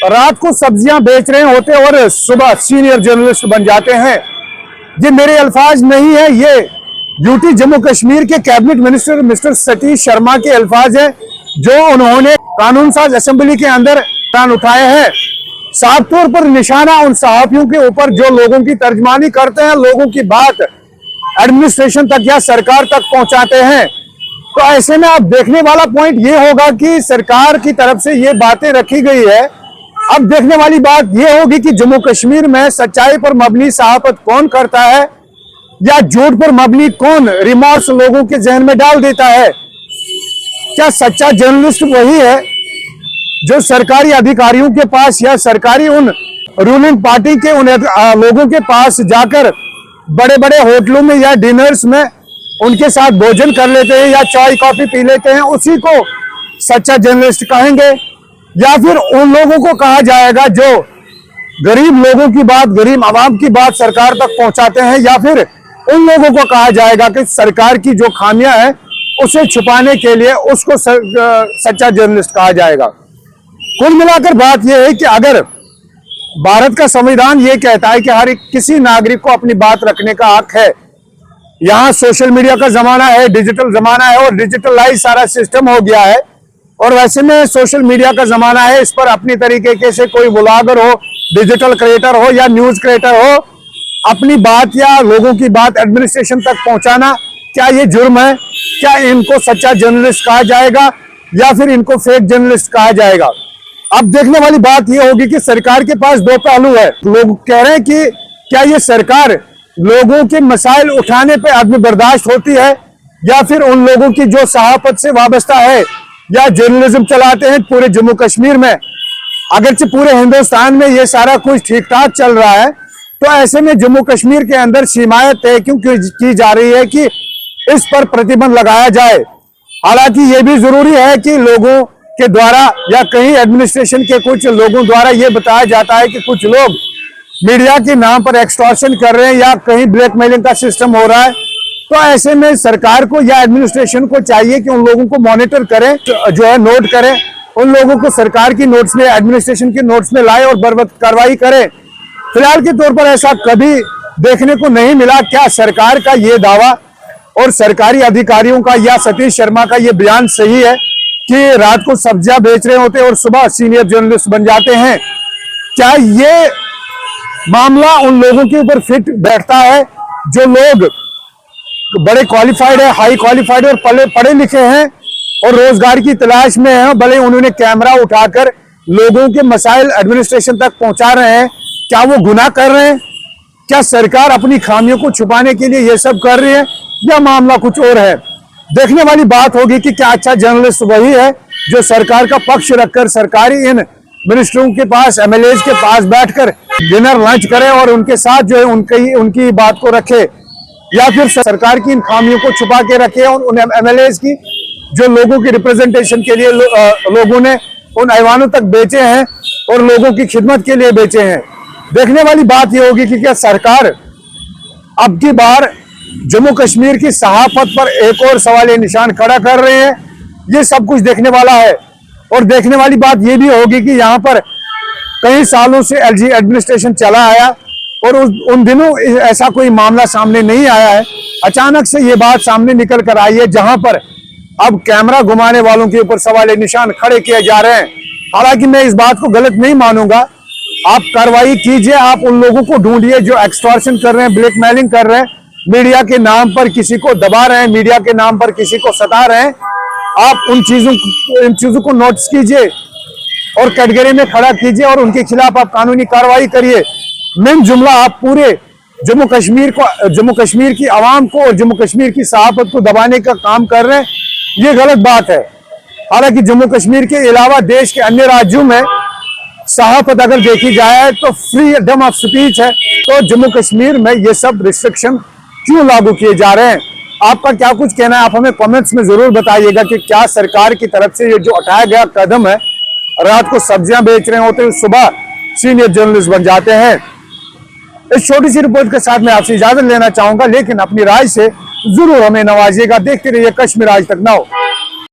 रात को सब्जियां बेच रहे होते और सुबह सीनियर जर्नलिस्ट बन जाते हैं। ये मेरे अल्फाज नहीं है, ये यूटी जम्मू कश्मीर के cabinet minister mister Satish Sharma के अल्फाज हैं, जो उन्होंने कानून साज असेंबली के अंदर उठाए हैं। साफ तौर पर निशाना उन सहाफियों के ऊपर जो लोगों की तर्जमानी करते हैं, लोगों की बात एडमिनिस्ट्रेशन तक या सरकार तक पहुंचाते हैं। तो ऐसे में अब देखने वाला पॉइंट ये होगा कि सरकार की तरफ से ये बातें रखी गई है। अब देखने वाली बात ये होगी कि जम्मू कश्मीर में सच्चाई पर मबनी सहाफत कौन करता है या झूठ पर मबनी कौन रिमॉर्स लोगों के जहन में डाल देता है। क्या सच्चा जर्नलिस्ट वही है जो सरकारी अधिकारियों के पास या सरकारी उन रूलिंग पार्टी के उन लोगों के पास जाकर बड़े बड़े होटलों में या डिनर्स में उनके साथ भोजन कर लेते हैं या चाय कॉफी पी लेते हैं, उसी को सच्चा जर्नलिस्ट कहेंगे? या फिर उन लोगों को कहा जाएगा जो गरीब लोगों की बात, गरीब आवाम की बात सरकार तक पहुंचाते हैं? या फिर उन लोगों को कहा जाएगा कि सरकार की जो खामियां हैं उसे छुपाने के लिए उसको सच्चा जर्नलिस्ट कहा जाएगा? कुल मिलाकर बात यह है कि अगर भारत का संविधान ये कहता है कि हर किसी नागरिक को अपनी बात रखने का हक है, यहाँ सोशल मीडिया का जमाना है, डिजिटल जमाना है और डिजिटलाइज सारा सिस्टम हो गया है, और वैसे में सोशल मीडिया का जमाना है, इस पर अपनी तरीके से कोई ब्लॉगर हो, डिजिटल क्रिएटर हो या न्यूज क्रिएटर हो, अपनी बात या लोगों की बात एडमिनिस्ट्रेशन तक पहुंचाना, क्या ये जुर्म है? क्या इनको सच्चा जर्नलिस्ट कहा जाएगा या फिर इनको फेक जर्नलिस्ट कहा जाएगा? अब देखने वाली बात यह होगी कि सरकार के पास दो पहलू है। लोग कह रहे हैं कि क्या ये सरकार लोगों के मसाइल उठाने पे आदमी बर्दाश्त होती है, या फिर उन लोगों की जो सहाफत से वाबस्ता है या जर्नलिज्म चलाते हैं पूरे जम्मू कश्मीर में, अगरचे पूरे हिंदुस्तान में ये सारा कुछ ठीक ठाक चल रहा है, तो ऐसे में जम्मू कश्मीर के अंदर सीमाएं तय क्यों की जा रही है कि इस पर प्रतिबंध लगाया जाए? हालांकि ये भी जरूरी है कि लोगों के द्वारा या कहीं एडमिनिस्ट्रेशन के कुछ लोगों द्वारा ये बताया जाता है कि कुछ लोग मीडिया के नाम पर एक्सटॉर्शन कर रहे हैं या कहीं ब्लैकमेलिंग का सिस्टम हो रहा है। तो ऐसे में सरकार को या एडमिनिस्ट्रेशन को चाहिए कि उन लोगों को मॉनिटर करें, जो है नोट करें, उन लोगों को सरकार की नोट्स में, एडमिनिस्ट्रेशन के नोट्स में लाए और बर्बाद कार्रवाई करें। फिलहाल के तौर पर ऐसा कभी देखने को नहीं मिला। क्या सरकार का ये दावा और सरकारी अधिकारियों का या सतीश शर्मा का ये बयान सही है कि रात को सब्जियां बेच रहे होते और सुबह सीनियर जर्नलिस्ट बन जाते हैं? क्या ये मामला उन लोगों के ऊपर फिट बैठता है जो लोग बड़े क्वालिफाइड है, हाई क्वालिफाइड और पढ़े लिखे हैं और रोजगार की तलाश में हैं, भले उन्होंने कैमरा उठाकर लोगों के मसाइल एडमिनिस्ट्रेशन तक पहुंचा रहे हैं? क्या वो गुनाह कर रहे हैं? क्या सरकार अपनी खामियों को छुपाने के लिए ये सब कर रही है या मामला कुछ और है? देखने वाली बात होगी कि क्या अच्छा जर्नलिस्ट वही है जो सरकार का पक्ष रखकर सरकारी इन मिनिस्टरों के पास, एमएलएज के पास बैठकर डिनर लंच करे और उनके साथ जो है उनकी बात को रखे, या फिर सरकार की इन खामियों को छुपा के रखे और उन एमएलएज की जो लोगों की रिप्रेजेंटेशन के लिए लोगों ने उन ऐवानों तक बेचे हैं और लोगों की खिदमत के लिए बेचे हैं? देखने वाली बात यह होगी कि क्या सरकार अब की बार जम्मू कश्मीर की सहाफत पर एक और सवाल निशान खड़ा कर रहे हैं? ये सब कुछ देखने वाला है। और देखने वाली बात यह भी होगी कि यहाँ पर कई सालों से एलजी एडमिनिस्ट्रेशन चला आया और उन दिनों ऐसा कोई मामला सामने नहीं आया है। अचानक से ये बात सामने निकल कर आई है, जहां पर अब कैमरा घुमाने वालों के ऊपर सवाल निशान खड़े किए जा रहे हैं। हालांकि मैं इस बात को गलत नहीं मानूंगा। आप कार्रवाई कीजिए, आप उन लोगों को ढूंढिए जो एक्सटॉर्शन कर रहे हैं, ब्लैकमेलिंग कर रहे हैं, मीडिया के नाम पर किसी को दबा रहे हैं, मीडिया के नाम पर किसी को सता रहे हैं। आप इन चीजों को नोटिस कीजिए और कैटेगरी में खड़ा कीजिए और उनके खिलाफ आप कानूनी कार्रवाई करिए। मेन जुमला आप पूरे जम्मू कश्मीर की आवाम को और जम्मू कश्मीर की सहाफत को दबाने का काम कर रहे हैं, ये गलत बात है। हालांकि जम्मू कश्मीर के अलावा देश के अन्य राज्यों में सहाफत अगर देखी जाए तो फ्रीडम ऑफ स्पीच है, तो जम्मू कश्मीर में ये सब रिस्ट्रिक्शन क्यों लागू किए जा रहे हैं? आपका क्या कुछ कहना है? आप हमें कमेंट्स में जरूर बताइएगा कि क्या सरकार की तरफ से ये जो उठाया गया कदम है, रात को सब्जियां बेच रहे होते हैं, सुबह सीनियर जर्नलिस्ट बन जाते हैं। इस छोटी सी रिपोर्ट के साथ मैं आपसे इजाजत लेना चाहूंगा, लेकिन अपनी राय से जरूर हमें नवाजिएगा। देखते रहिए कश्मीर आज तक नाउ।